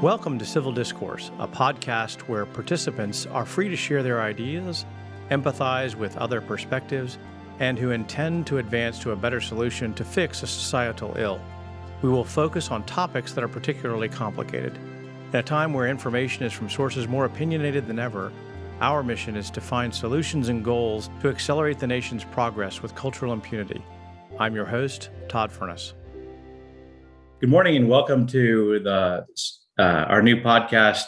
Welcome to Civil Discourse, a podcast where participants are free to share their ideas, empathize with other perspectives, and who intend to advance to a better solution to fix a societal ill. We will focus on topics that are particularly complicated. In a time where information is from sources more opinionated than ever, our mission is to find solutions and goals to accelerate the nation's progress with cultural impunity. I'm your host, Todd Furniss. Good morning and welcome to our new podcast,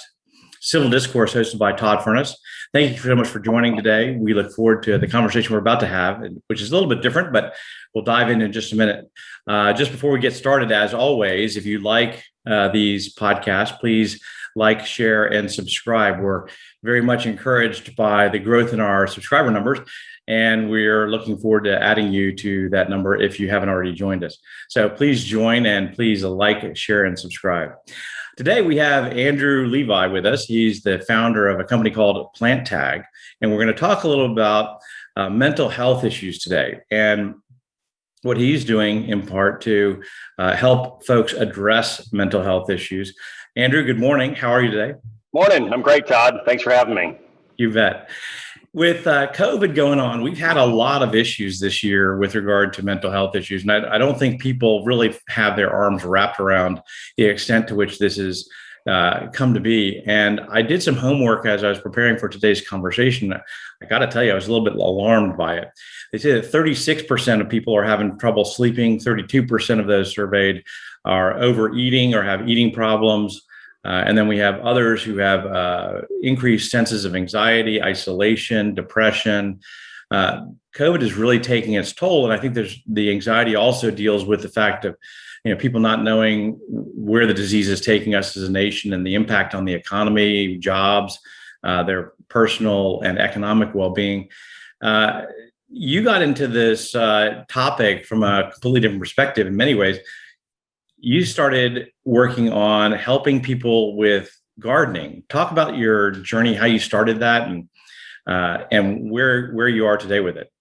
Civil Discourse, hosted by Todd Furniss. Thank you so much for joining today. We look forward to the conversation we're about to have, which is a little bit different, but we'll dive in just a minute. Just before we get started, as always, if you like these podcasts, please like, share, and subscribe. We're very much encouraged by the growth in our subscriber numbers, and we're looking forward to adding you to that number if you haven't already joined us. So please join and please like, share, and subscribe. Today, we have Andrew Levi with us. He's the founder of a company called PlantTAGG, and we're going to talk a little about mental health issues today and what he's doing in part to help folks address mental health issues. Andrew, good morning. How are you today? Morning. I'm great, Todd. Thanks for having me. You bet. With COVID going on, we've had a lot of issues this year with regard to mental health issues. And I don't think people really have their arms wrapped around the extent to which this has come to be. And I did some homework as I was preparing for today's conversation. I got to tell you, I was a little bit alarmed by it. They say that 36% of people are having trouble sleeping. 32% of those surveyed are overeating or have eating problems. And then we have others who have increased senses of anxiety, isolation, depression. COVID is really taking its toll. And I think the anxiety also deals with the fact of, people not knowing where the disease is taking us as a nation and the impact on the economy, jobs, their personal and economic well-being. You got into this topic from a completely different perspective in many ways. You started working on helping people with gardening. Talk about your journey, how you started that, and where you are today with it.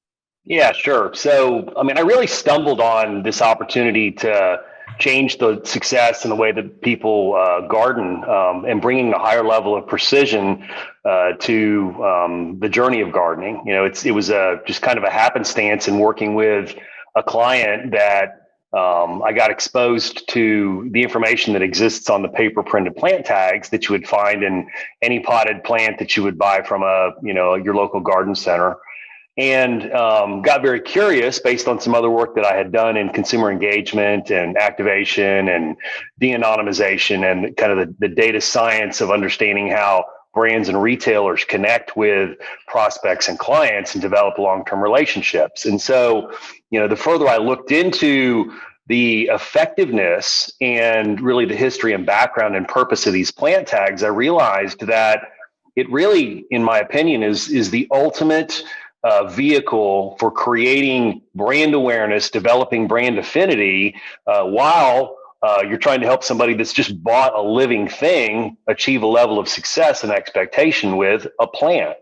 Yeah, sure. So, I really really on this opportunity to change the success in the way that people garden and bringing a higher level of precision to the journey of gardening. It was just kind of a happenstance in working with a client that I got exposed to the information that exists on the paper printed plant tags that you would find in any potted plant that you would buy from your local garden center, and got very curious based on some other work that I had done in consumer engagement and activation and de-anonymization and kind of the data science of understanding how brands and retailers connect with prospects and clients and develop long-term relationships. And so, the further I looked into the effectiveness and really the history and background and purpose of these plant tags, I realized that it really, in my opinion, is the ultimate vehicle for creating brand awareness, developing brand affinity, while you're trying to help somebody that's just bought a living thing achieve a level of success and expectation with a plant.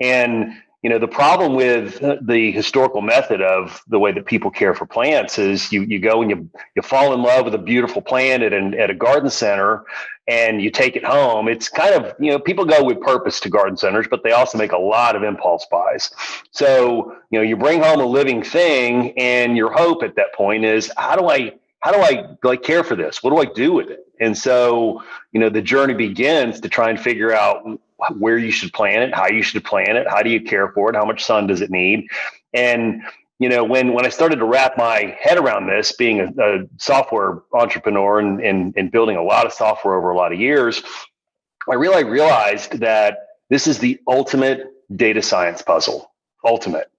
And, the problem with the historical method of the way that people care for plants is you go and you fall in love with a beautiful plant at a garden center and you take it home. It's kind of, people go with purpose to garden centers, but they also make a lot of impulse buys. So, you bring home a living thing and your hope at that point is, how do I care for this? What do I do with it? And so, the journey begins to try and figure out where you should plant it, how you should plant it, how do you care for it, how much sun does it need? And, when I started to wrap my head around this, being a software entrepreneur and building a lot of software over a lot of years, I really realized that this is the ultimate data science puzzle, ultimate.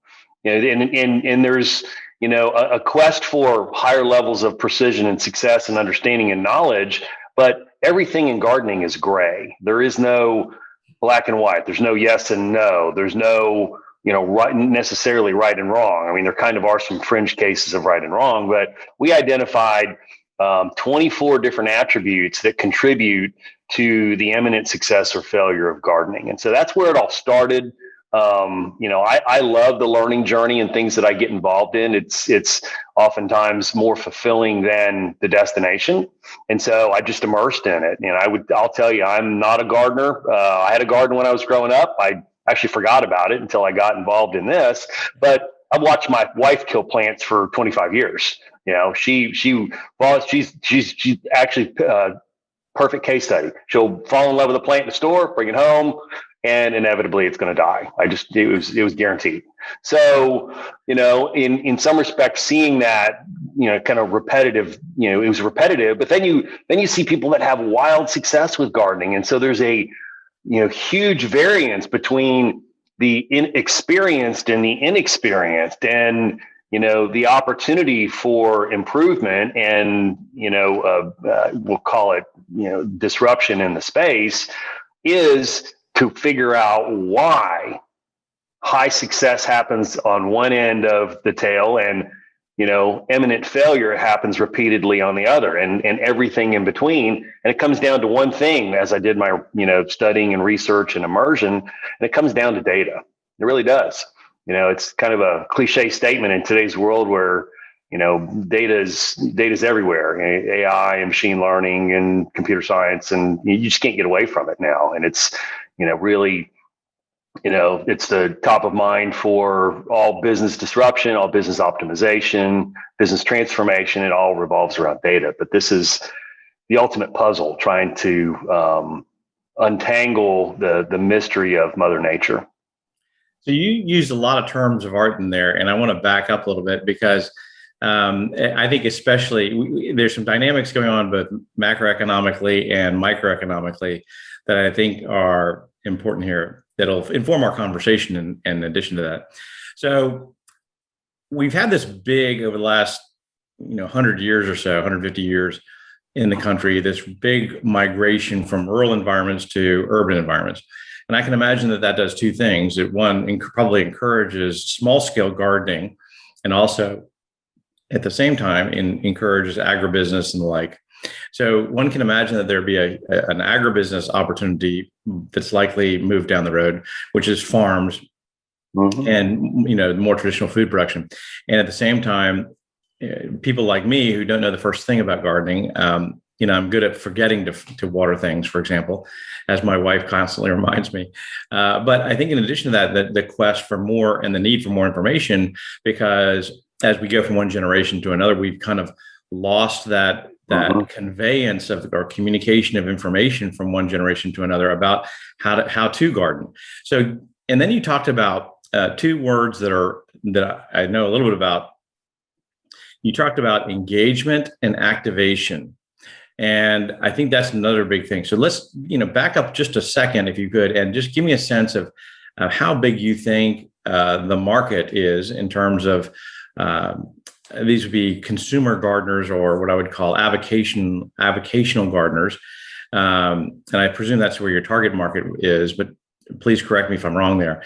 And there's, a quest for higher levels of precision and success and understanding and knowledge, but everything in gardening is gray. There is no black and white. There's no yes and no. There's no, necessarily right and wrong. There kind of are some fringe cases of right and wrong, but we identified 24 different attributes that contribute to the eminent success or failure of gardening. And so that's where it all started. I love the learning journey and things that I get involved in. It's oftentimes more fulfilling than the destination. And so I just immersed in it. I'll tell you, I'm not a gardener. I had a garden when I was growing up. I actually forgot about it until I got involved in this, but I've watched my wife kill plants for 25 years. She's actually perfect case study. She'll fall in love with a plant in the store, bring it home, and inevitably it's going to die. It was guaranteed. So, in some respects, seeing that, kind of repetitive, it was repetitive, but then you see people that have wild success with gardening. And so there's a, huge variance between the inexperienced and the inexperienced, and, the opportunity for improvement and, we'll call it, disruption in the space is to figure out why high success happens on one end of the tail and, imminent failure happens repeatedly on the other, and everything in between. And it comes down to one thing, as I did my, studying and research and immersion, and it comes down to data. It really does. It's kind of a cliche statement in today's world where, data is everywhere, AI and machine learning and computer science, and you just can't get away from it now. And it's, really, it's the top of mind for all business disruption, all business optimization, business transformation. It all revolves around data. But this is the ultimate puzzle, trying to untangle the mystery of Mother Nature. So you used a lot of terms of art in there, and I want to back up a little bit because I think especially there's some dynamics going on both macroeconomically and microeconomically that I think are important here that'll inform our conversation in addition to that. So we've had this big, over the last 100 years or so, 150 years in the country, this big migration from rural environments to urban environments. And I can imagine that does two things. It, one, probably encourages small-scale gardening, and also at the same time encourages agribusiness and the like. So one can imagine that there'd be an agribusiness opportunity that's likely moved down the road, which is farms and more traditional food production. And at the same time, people like me who don't know the first thing about gardening, I'm good at forgetting to water things, for example, as my wife constantly reminds me. But I think in addition to that, the quest for more and the need for more information, because as we go from one generation to another, we've kind of lost that conveyance of or communication of information from one generation to another about how to garden. So, and then you talked about two words that I know a little bit about. You talked about engagement and activation. And I think that's another big thing. So let's, back up just a second, if you could, and just give me a sense of how big you think the market is in terms of these would be consumer gardeners, or what I would call avocational gardeners. And I presume that's where your target market is, but please correct me if I'm wrong there.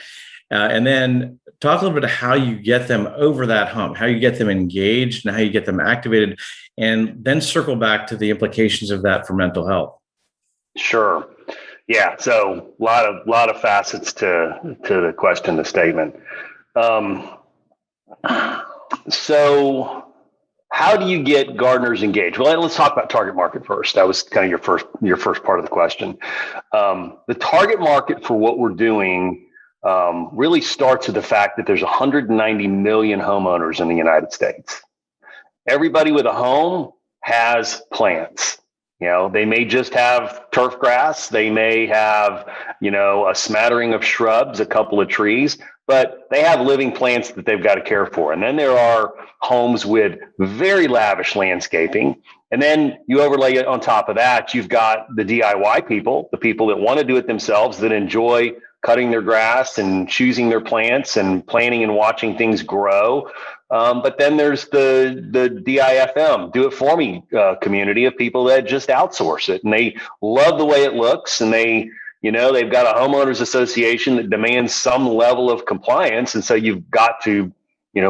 And then talk a little bit of how you get them over that hump, how you get them engaged and how you get them activated, and then circle back to the implications of that for mental health. Sure. Yeah. So a lot of facets to the question, the statement. So how do you get gardeners engaged? Well, let's talk about target market first. That was kind of your first part of the question. The target market for what we're doing really starts with the fact that there's 190 million homeowners in the United States. Everybody with a home has plants. They may just have turf grass. They may have, a smattering of shrubs, a couple of trees, but they have living plants that they've got to care for. And then there are homes with very lavish landscaping. And then you overlay it on top of that, you've got the DIY people, the people that want to do it themselves, that enjoy cutting their grass and choosing their plants and planting and watching things grow. But then there's the DIFM, do it for me community of people that just outsource it, and they love the way it looks, and they've got a homeowners association that demands some level of compliance, and so you've got to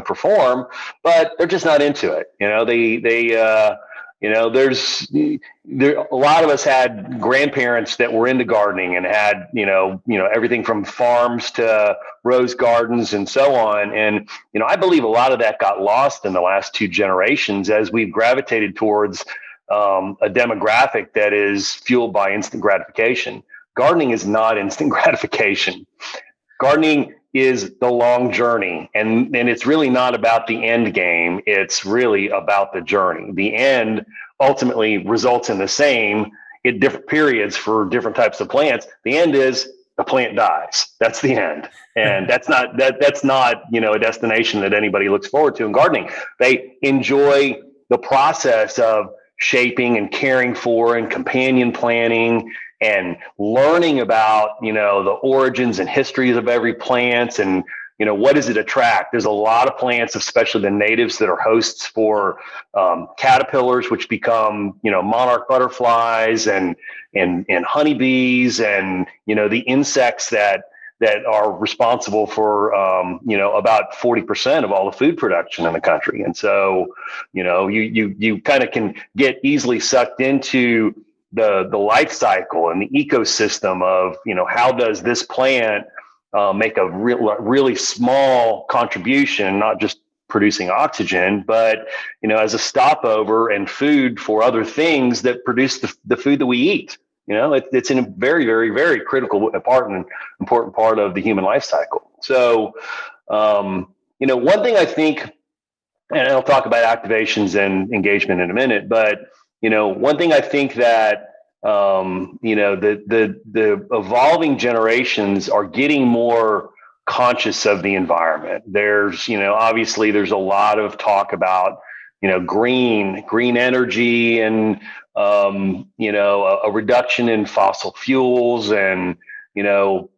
perform, but they're just not into it. A lot of us had grandparents that were into gardening and had, everything from farms to rose gardens and so on. And, I believe a lot of that got lost in the last 2 generations as we've gravitated towards a demographic that is fueled by instant gratification. Gardening is not instant gratification. Gardening is the long journey, and it's really not about the end game. It's really about the journey. The end ultimately results in the same at different periods for different types of plants. The end is the plant dies. That's the end, and that's not a destination that anybody looks forward to in gardening. They enjoy the process of shaping and caring for and companion planting and learning about, the origins and histories of every plant and, what does it attract? There's a lot of plants, especially the natives, that are hosts for caterpillars, which become, monarch butterflies and honeybees and, the insects that are responsible for, about 40% of all the food production in the country. And so, you kind of can get easily sucked into the life cycle and the ecosystem of, how does this plant make a really small contribution, not just producing oxygen, but, as a stopover and food for other things that produce the food that we eat. It's in a very, very, very critical part and important part of the human life cycle. So, one thing I think, and I'll talk about activations and engagement in a minute, but, one thing I think that, the evolving generations are getting more conscious of the environment. There's, obviously there's a lot of talk about, green energy and, a reduction in fossil fuels and,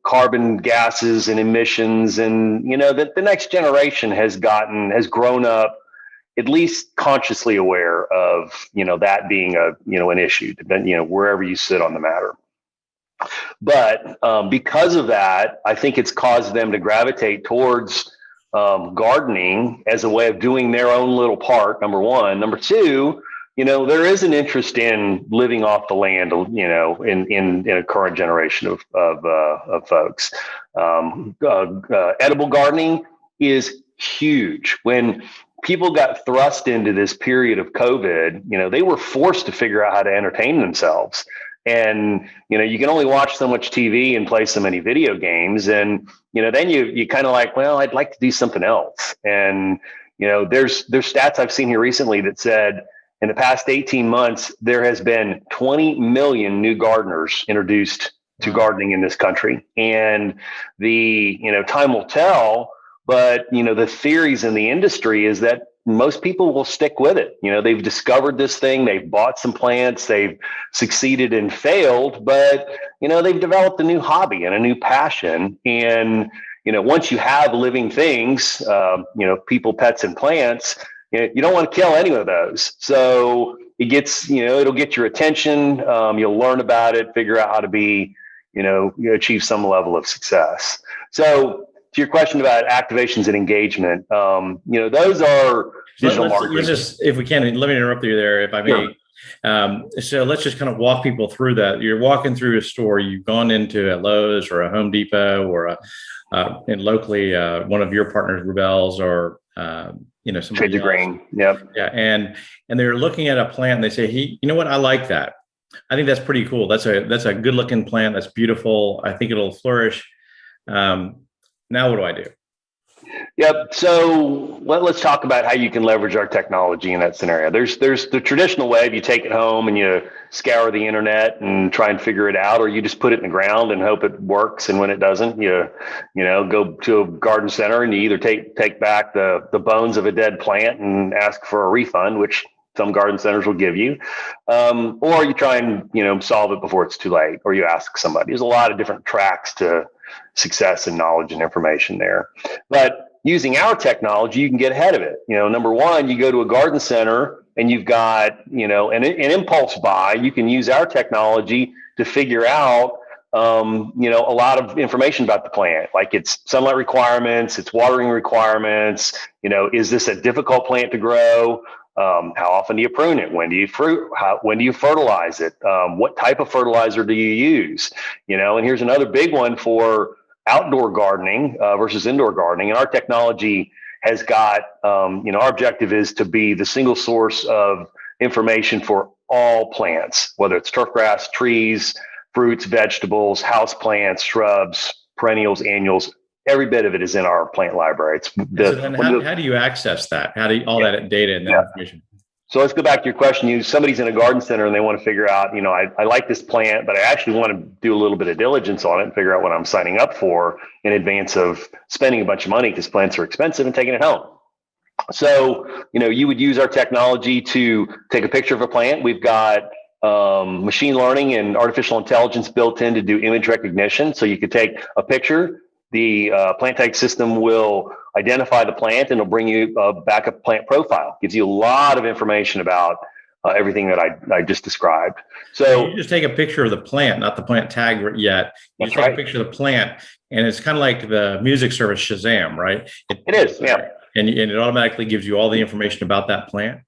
carbon gases and emissions. And, the next generation has grown up at least consciously aware of, that being an issue, wherever you sit on the matter. But because of that, I think it's caused them to gravitate towards gardening as a way of doing their own little part, number one. Number two, there is an interest in living off the land, in a current generation of folks. Edible gardening is huge. When people got thrust into this period of COVID, they were forced to figure out how to entertain themselves. And, you can only watch so much TV and play so many video games. And, then you kind of like, well, I'd like to do something else. And, there's stats I've seen here recently that said in the past 18 months, there has been 20 million new gardeners introduced to gardening in this country. And the, time will tell. But, the theories in the industry is that most people will stick with it. They've discovered this thing. They've bought some plants. They've succeeded and failed, but, they've developed a new hobby and a new passion. And, once you have living things, people, pets, and plants, you don't want to kill any of those. So it gets, it'll get your attention. You'll learn about it, figure out how to be, achieve some level of success. So, to your question about activations and engagement, those are digital marketing. If we can, let me interrupt you there, if I may. Sure. So let's just kind of walk people through that. You're walking through a store. You've gone into a Lowe's or a Home Depot or and locally one of your partners, Rebels, or somebody else. Green. Yep. Yeah, and they're looking at a plant and they say, "Hey, you know what? I like that. I think that's pretty cool. That's a good looking plant. That's beautiful. I think it'll flourish." Now, what do I do? Yep. So let's talk about how you can leverage our technology in that scenario. There's the traditional way of you take it home and you scour the internet and try and figure it out, or you just put it in the ground and hope it works. And when it doesn't, you go to a garden center and you either take back the bones of a dead plant and ask for a refund, which some garden centers will give you, or you try and solve it before it's too late, or you ask somebody. There's a lot of different tracks to success and knowledge and information there. But using our technology, you can get ahead of it. Number one, you go to a garden center and you've got, an impulse buy. You can use our technology to figure out, a lot of information about the plant, like its sunlight requirements, its watering requirements. Is this a difficult plant to grow? How often do you prune it? When do you when do you fertilize it? What type of fertilizer do you use? And here's another big one for outdoor gardening versus indoor gardening. And our technology has got, our objective is to be the single source of information for all plants, whether it's turf grass, trees, fruits, vegetables, house plants, shrubs, perennials, annuals. Every bit of it is in our plant library. So then how do you access that? How do you, all that data and that information? So let's go back to your question. Somebody's in a garden center and they want to figure out, I like this plant, but I actually want to do a little bit of diligence on it and figure out what I'm signing up for in advance of spending a bunch of money, because plants are expensive, and taking it home. So, you would use our technology to take a picture of a plant. We've got machine learning and artificial intelligence built in to do image recognition. So you could take a picture, the PlantTAGG system will identify the plant and it'll bring you back a plant profile. Gives you a lot of information about everything that I just described. So you just take a picture of the plant, not the plant tag yet. You just take a picture of the plant, and it's kind of like the music service Shazam, right? It is, yeah. And it automatically gives you all the information about that plant.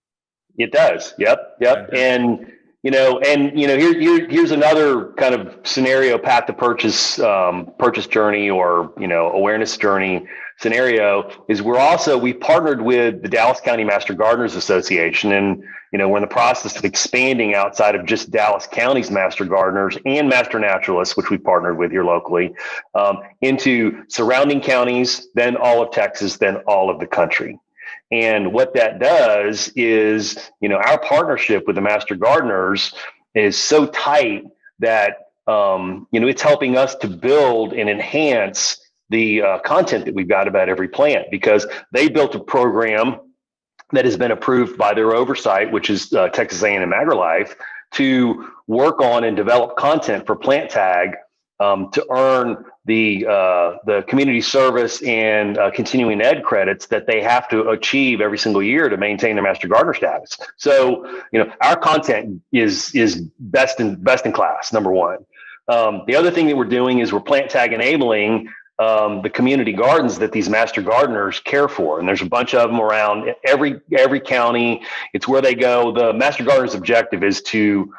It does. Yep. And here's another kind of scenario, path to purchase journey, or awareness journey scenario, is we partnered with the Dallas County Master Gardeners Association, and we're in the process of expanding outside of just Dallas County's Master Gardeners and Master Naturalists, which we partnered with here locally, into surrounding counties, then all of Texas, then all of the country. And what that does is, our partnership with the Master Gardeners is so tight that, it's helping us to build and enhance the content that we've got about every plant, because they built a program that has been approved by their oversight, which is Texas A&M AgriLife, to work on and develop content for PlantTAGG to earn the community service and continuing ed credits that they have to achieve every single year to maintain their Master Gardener status. So, our content is best in class, number one. The other thing that we're doing is we're PlantTAGG enabling the community gardens that these Master Gardeners care for. And there's a bunch of them around every county. It's where they go. The Master Gardener's objective is to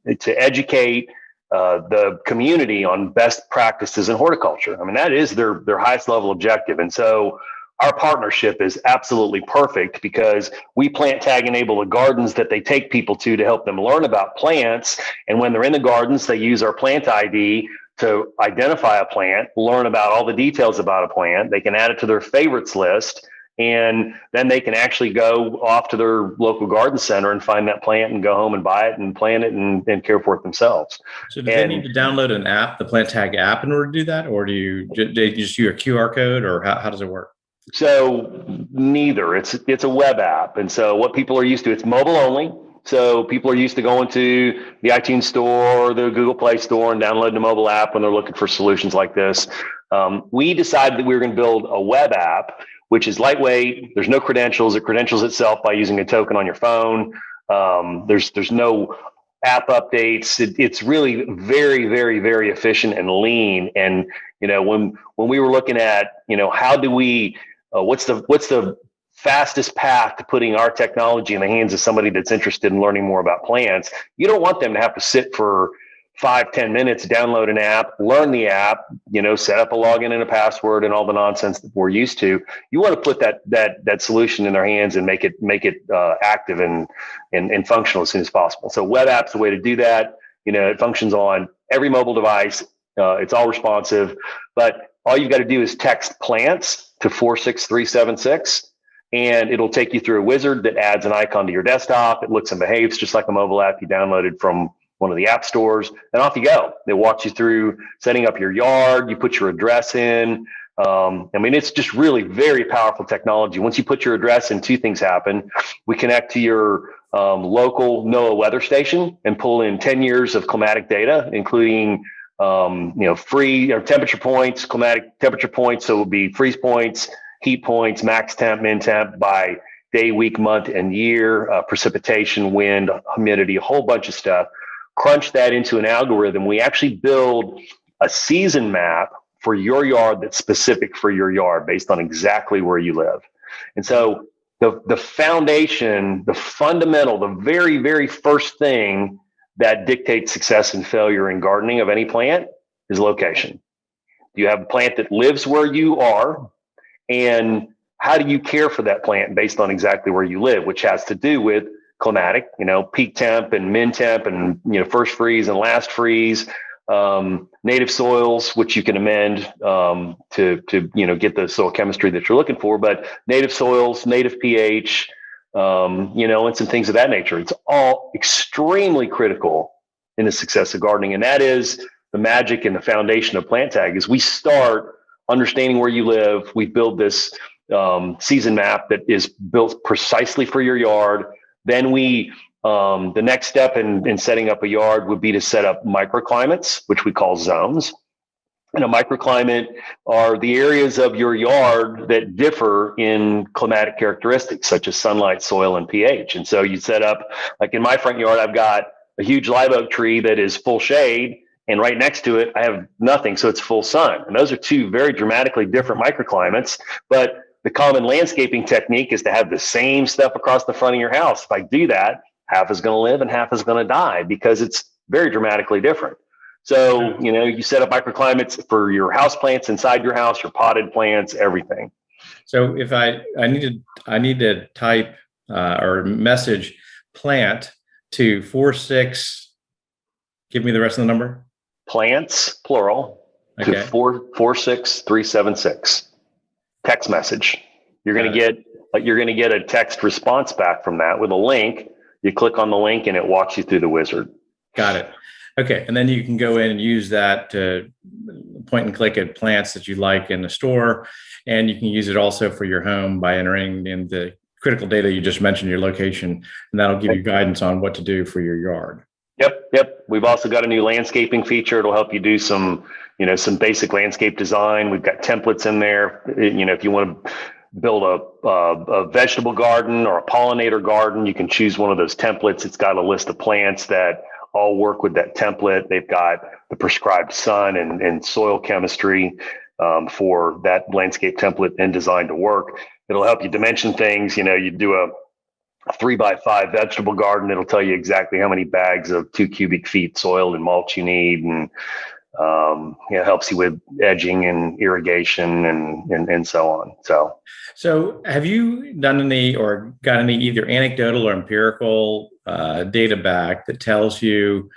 educate the community on best practices in horticulture. I mean, that is their highest level objective. And so our partnership is absolutely perfect, because we PlantTAGG enable the gardens that they take people to help them learn about plants. And when they're in the gardens, they use our plant ID to identify a plant, learn about all the details about a plant. They can add it to their favorites list, and then they can actually go off to their local garden center and find that plant and go home and buy it and plant it and care for it themselves. So do they need to download an app, the PlantTAGG app, in order to do that? Or do you just use a QR code, or how does it work? So neither. It's a web app. And so what people are used to, it's mobile only. So people are used to going to the iTunes store or the Google Play Store and downloading a mobile app when they're looking for solutions like this. We decided that we were going to build a web app, which is lightweight. There's no credentials. It credentials itself by using a token on your phone. There's no app updates. It's really very, very, very efficient and lean. And when we were looking at how do we what's the fastest path to putting our technology in the hands of somebody that's interested in learning more about plants, you don't want them to have to sit for 5-10 minutes, download an app, learn the app, set up a login and a password and all the nonsense that we're used to. You want to put that solution in their hands and make it active and functional as soon as possible. So web app's the way to do that. It functions on every mobile device. It's all responsive, but all you've got to do is text plants to 46376. And it'll take you through a wizard that adds an icon to your desktop. It looks and behaves just like a mobile app you downloaded from one of the app stores, and off you go. It walks you through setting up your yard. You put your address in. It's just really very powerful technology. Once you put your address in, two things happen. We connect to your local NOAA weather station and pull in 10 years of climatic data, including free temperature points, climatic temperature points. So it would be freeze points, heat points, max temp, min temp by day, week, month, and year, precipitation, wind, humidity, a whole bunch of stuff. Crunch that into an algorithm. We actually build a season map for your yard that's specific for your yard based on exactly where you live. And so the foundation, the fundamental, the very, very first thing that dictates success and failure in gardening of any plant is location. Do you have a plant that lives where you are? And how do you care for that plant based on exactly where you live, which has to do with climatic, peak temp and min temp and, first freeze and last freeze, native soils, which you can amend to get the soil chemistry that you're looking for, but native soils, native pH, and some things of that nature. It's all extremely critical in the success of gardening. And that is the magic and the foundation of PlantTAGG is we start understanding where you live. We build this season map that is built precisely for your yard. Then the next step in setting up a yard would be to set up microclimates, which we call zones. And a microclimate are the areas of your yard that differ in climatic characteristics, such as sunlight, soil, and pH. And so you set up, like in my front yard, I've got a huge live oak tree that is full shade, and right next to it, I have nothing, so it's full sun. And those are two very dramatically different microclimates, but the common landscaping technique is to have the same stuff across the front of your house. If I do that, half is going to live and half is going to die because it's very dramatically different. So, you set up microclimates for your house plants inside your house, your potted plants, everything. So if I need to type or message plant to 46, give me the rest of the number. Plants, plural, okay. To 46376. Text message. You're going to get a text response back from that with a link. You click on the link and it walks you through the wizard. Got it. Okay. And then you can go in and use that to point and click at plants that you like in the store. And you can use it also for your home by entering in the critical data you just mentioned, your location, and that'll give you guidance on what to do for your yard. Yep. We've also got a new landscaping feature. It'll help you do some basic landscape design. We've got templates in there. If you want to build a vegetable garden or a pollinator garden, you can choose one of those templates. It's got a list of plants that all work with that template. They've got the prescribed sun and soil chemistry for that landscape template and design to work. It'll help you dimension things. You do a 3x5 vegetable garden. It'll tell you exactly how many bags of 2 cubic feet soil and mulch you need, and helps you with edging and irrigation and so on. So have you done any or got any either anecdotal or empirical data back that tells you,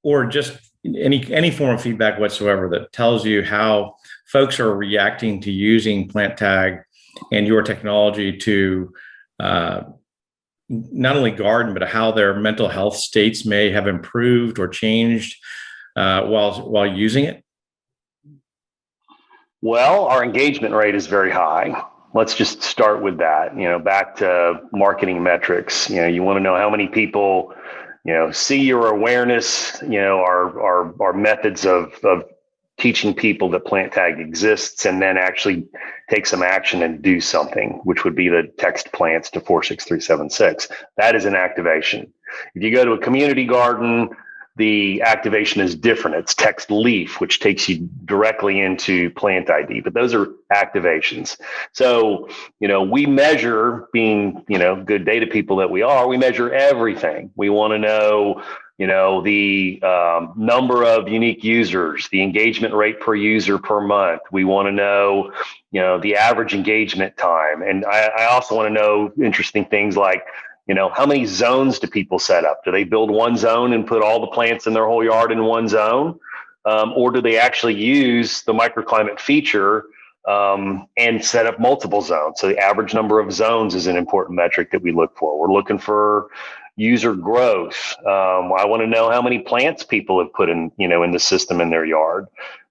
or just any form of feedback whatsoever that tells you how folks are reacting to using PlantTAGG and your technology to not only garden, but how their mental health states may have improved or changed while using it? Well, our engagement rate is very high. Let's just start with that. Back to marketing metrics. You want to know how many people, see your awareness. Our methods of teaching people that PlantTAGG exists, and then actually take some action and do something, which would be the text plants to 46376. That is an activation. If you go to a community garden, the activation is different. It's text leaf, which takes you directly into plant ID, but those are activations. So, we measure, being, good data people that we are, we measure everything. We want to know, the number of unique users, the engagement rate per user per month. We want to know, the average engagement time. And I also want to know interesting things like, how many zones do people set up? Do they build one zone and put all the plants in their whole yard in one zone? Or do they actually use the microclimate feature and set up multiple zones? So the average number of zones is an important metric that we look for. We're looking for user growth. I want to know how many plants people have put in, in the system in their yard.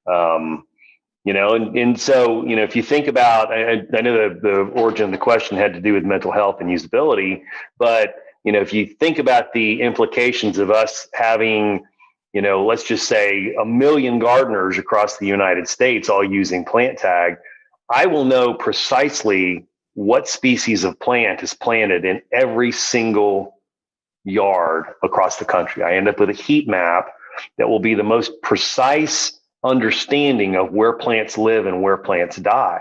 And so, if you think about, I know the origin of the question had to do with mental health and usability, but, if you think about the implications of us having, let's just say 1 million gardeners across the United States all using PlantTAGG, I will know precisely what species of plant is planted in every single yard across the country. I end up with a heat map that will be the most precise understanding of where plants live and where plants die.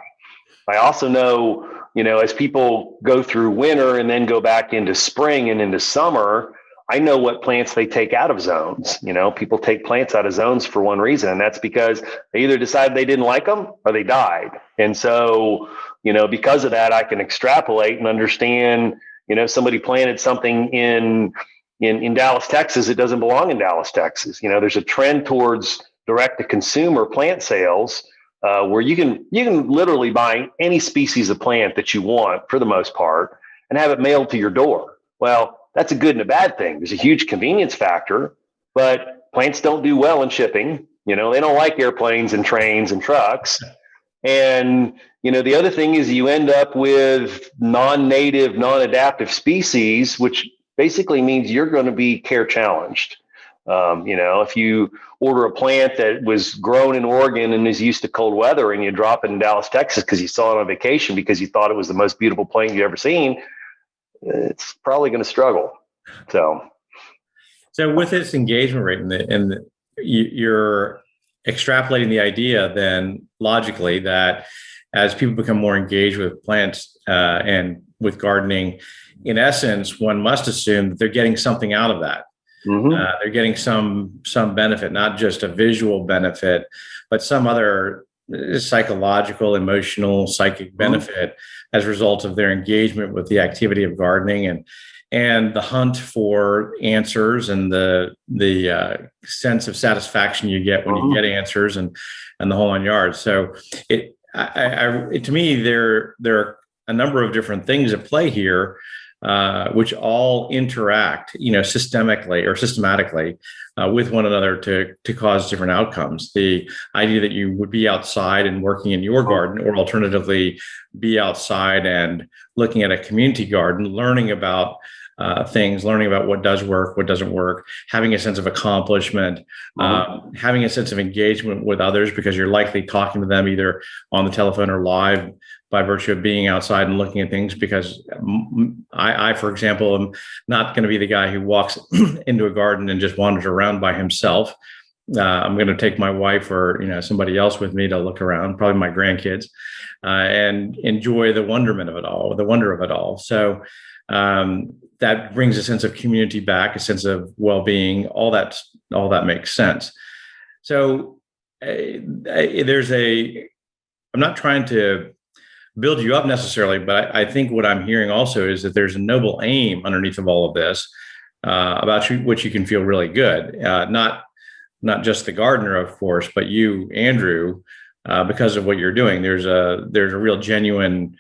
I also know, as people go through winter and then go back into spring and into summer, I know what plants they take out of zones. People take plants out of zones for one reason, and that's because they either decided they didn't like them or they died. And so, because of that, I can extrapolate and understand, somebody planted something in Dallas, Texas. It doesn't belong in Dallas, Texas. There's a trend towards direct to consumer plant sales, where you can literally buy any species of plant that you want for the most part and have it mailed to your door. Well, that's a good and a bad thing. There's a huge convenience factor, but plants don't do well in shipping. They don't like airplanes and trains and trucks. And, the other thing is you end up with non-native, non-adaptive species, which basically means you're going to be care challenged. If you order a plant that was grown in Oregon and is used to cold weather and you drop it in Dallas, Texas, because you saw it on vacation because you thought it was the most beautiful plant you've ever seen, it's probably going to struggle. So with this engagement rate you're extrapolating the idea then logically that as people become more engaged with plants and with gardening, in essence, one must assume that they're getting something out of that. Mm-hmm. They're getting some benefit, not just a visual benefit, but some other psychological, emotional, psychic benefit as a result of their engagement with the activity of gardening and the hunt for answers and the sense of satisfaction you get when you get answers and the whole nine yards. So to me, there are a number of different things at play here, which all interact, systematically with one another to cause different outcomes. The idea that you would be outside and working in your garden, or alternatively be outside and looking at a community garden, learning about things, learning about what does work, what doesn't work, having a sense of accomplishment, having a sense of engagement with others because you're likely talking to them either on the telephone or live by virtue of being outside and looking at things. Because I, for example, am not going to be the guy who walks into a garden and just wanders around by himself. I'm going to take my wife or somebody else with me to look around, probably my grandkids, and enjoy the wonder of it all. So that brings a sense of community back, a sense of well-being. All that makes sense. So I'm not trying to build you up necessarily, but I think what I'm hearing also is that there's a noble aim underneath of all of this about which you can feel really good. Not just the gardener, of course, but you, Andrew, because of what you're doing. There's a real genuine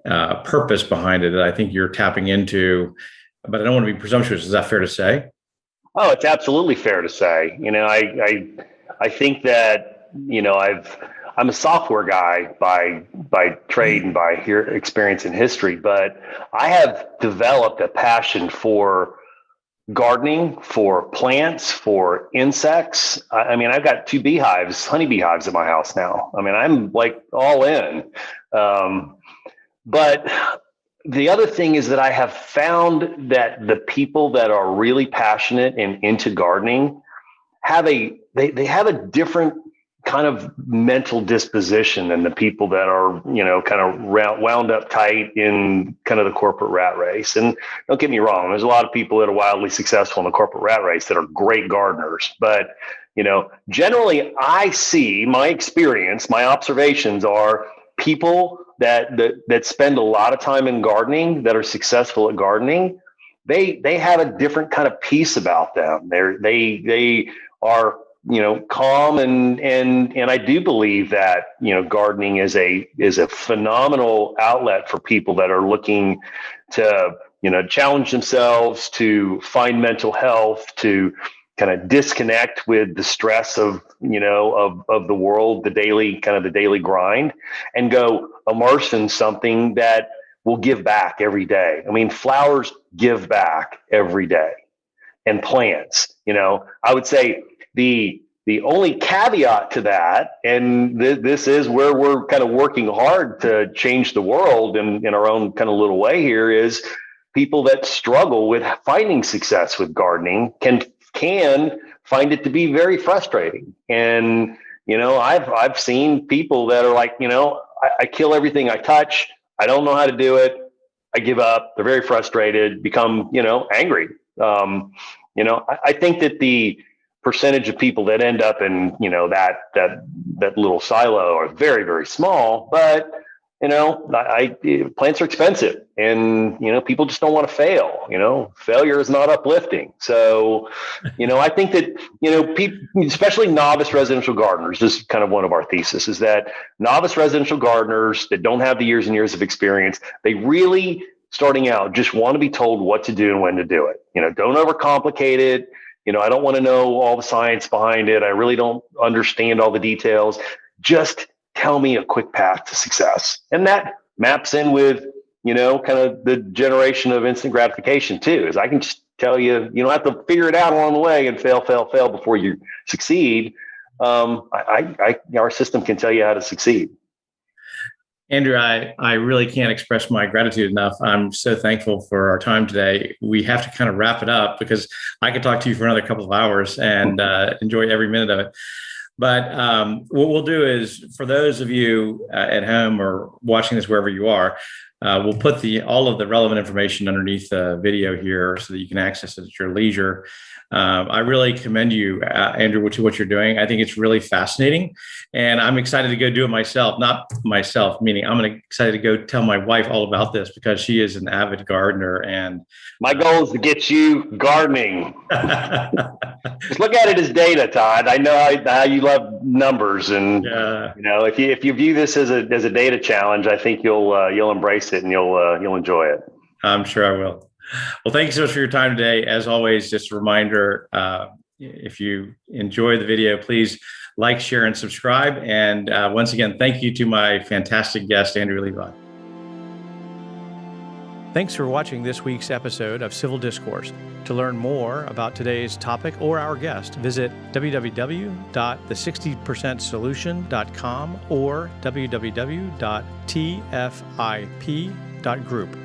purpose behind it that I think you're tapping into. But I don't want to be presumptuous. Is that fair to say? Oh, it's absolutely fair to say. I think that I'm a software guy by trade and by experience and history, but I have developed a passion for gardening, for plants, for insects. I've got 2 honey beehives at my house now. I'm like all in. But the other thing is that I have found that the people that are really passionate and into gardening they have a different kind of mental disposition than the people that are, kind of wound up tight in kind of the corporate rat race. And don't get me wrong, there's a lot of people that are wildly successful in the corporate rat race that are great gardeners. But, generally I see my experience, my observations are people that spend a lot of time in gardening, that are successful at gardening, they have a different kind of peace about them. They are, calm and I do believe that, gardening is a phenomenal outlet for people that are looking to, challenge themselves, to find mental health, to kind of disconnect with the stress of the world, the daily grind, and go immerse in something that will give back every day. Flowers give back every day, and plants, I would say the only caveat to that, and this is where we're kind of working hard to change the world in our own kind of little way here, is people that struggle with finding success with gardening can find it to be very frustrating. And, I've seen people that are like, I kill everything I touch. I don't know how to do it. I give up. They're very frustrated, become, angry. I think that the percentage of people that end up in, that little silo are very, very small, but plants are expensive, and people just don't want to fail. Failure is not uplifting. So, I think that people, especially novice residential gardeners, this is kind of one of our thesis, is that novice residential gardeners that don't have the years and years of experience, they really, starting out, just want to be told what to do and when to do it. Don't overcomplicate it. I don't want to know all the science behind it. I really don't understand all the details. Just tell me a quick path to success. And that maps in with, kind of the generation of instant gratification too, is I can just tell you, you don't have to figure it out along the way and fail before you succeed. Our system can tell you how to succeed. Andrew, I really can't express my gratitude enough. I'm so thankful for our time today. We have to kind of wrap it up because I could talk to you for another couple of hours and enjoy every minute of it. But what we'll do is, for those of you at home or watching this wherever you are, we'll put all of the relevant information underneath the video here so that you can access it at your leisure. I really commend you, Andrew, to what you're doing. I think it's really fascinating, and I'm excited to go do it myself. Not myself, meaning I'm excited to go tell my wife all about this because she is an avid gardener. And my goal is to get you gardening. Just look at it as data, Todd. I know how you love numbers, and if you view this as a data challenge, I think you'll embrace it and you'll enjoy it. I'm sure I will. Well, thank you so much for your time today. As always, just a reminder, if you enjoy the video, please like, share, and subscribe. And once again, thank you to my fantastic guest, Andrew Levi. Thanks for watching this week's episode of Civil Discourse. To learn more about today's topic or our guest, visit www.the60percentsolution.com or www.tfip.group.